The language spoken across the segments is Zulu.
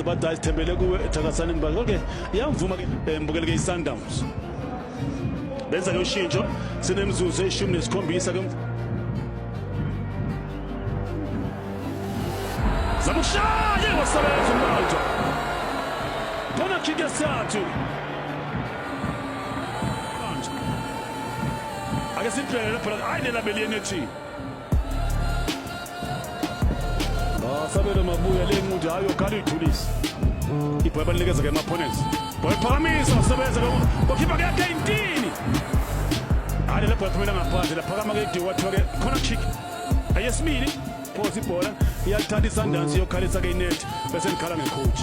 bathi ayithembele kuwe Thakasani Mbali okay iyamvuma ke mbukele ke iSundowns benza ke ushintsho sinemzuzu eshumi nesikhombisa ke Zamushaya wasebenza uMbanjwa bona kick yesithathu ake simplele lapha ayinela beliyenethi Sabelo Mabuya le muntu hayo kali ithulisa ibhola banikeza ke opponents boy phakamisa usebenza ngokhipha ke yakhe intini ale lapha phumela ngaphandle laphakama ke diwa ke corner kick ayesibili phosi ibhola iyalithanda iSundowns yokhalisa ke inet bese nikhala ngecoach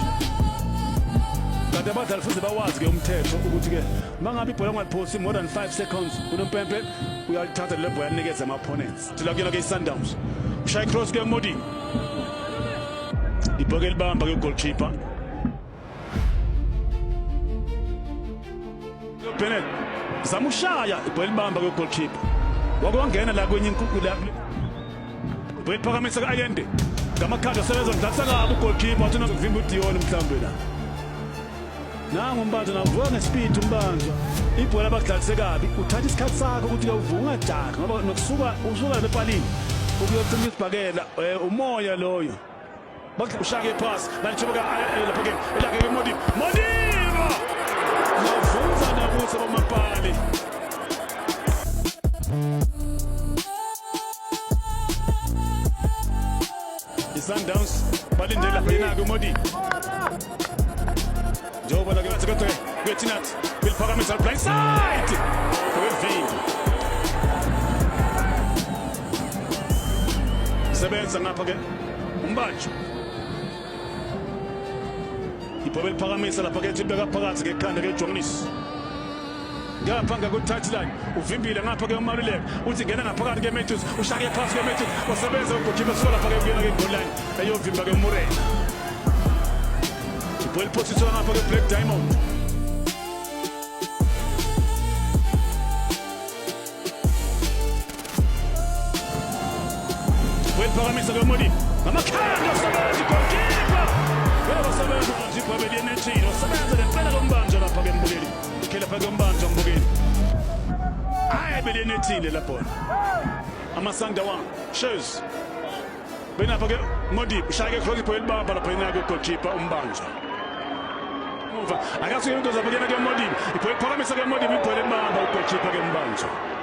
kanti abadlali futhi bawazi ke umthetho ukuthi ke mangabe ibhola ngaphosi more than 5 seconds unompempe uyalithatha le bhola yanikeza opponents tilakuyena ke iSundowns ushaya cross ke Modi ibhola elibamba ke goalkeeper Bennett Zamushaya ibhola elibamba ke goalkeeper wakwangena la kwenye inkukhu la ibhola phakamisa ke ayende ngamakhadi asebenza ngidlalisa kabi goalkeeper wathi nokuvimba uDion mhlambe la nangu uMbanjwa navuka ngespeed uMbanjwa ibhola bakudlalise kabi uthatha isikhathi sakho ukuthi ke uvuka ungadaka ngoba nokusuka usuka lepalini ukuyocima isibhakela umoya loyo ushake pass balithoka lapha ke elake Modiba navuza nabusa bomapali iSundowns balindele lapha yena ke Modiba njoba la ke bathi kwethinat bilphakamisa blind side kwevini sebenza ngapha ke uMbanjwa ibhola eliphakamisa lapha ke thibeka phakathi ke ekhanda ke Jonas ngapha ngakuthathiline uvimbile ngapha ke uMaluleka uthi ngena ngaphakathi ke Matthews ushaya pass ke Matthews wasebenza ugoalkeeper sola lapha ke kuyena ke goal line eyovimba ke Murray ibhola position ngapha ke Black Diamond ibhola eliphakamisa ke Modi ngamakhanda wasebenza goalkeeper wasebenza ugoalkeeper beliyenethile wasebenza lempela loMbanjwa lapha ke mbukeli ikhela lapha ke uMbanjwa mbukeli beliyenethile lapho amaSundowns shows benapha ke Modi ushaya ke cross ibhola elibamba lapha yena ke goalkeeper uMbanjwa akasuke into zabukela ke Modi ibhola eliphakamisa ke Modi ibhola elibamba ugoalkeeper ke uMbanjwa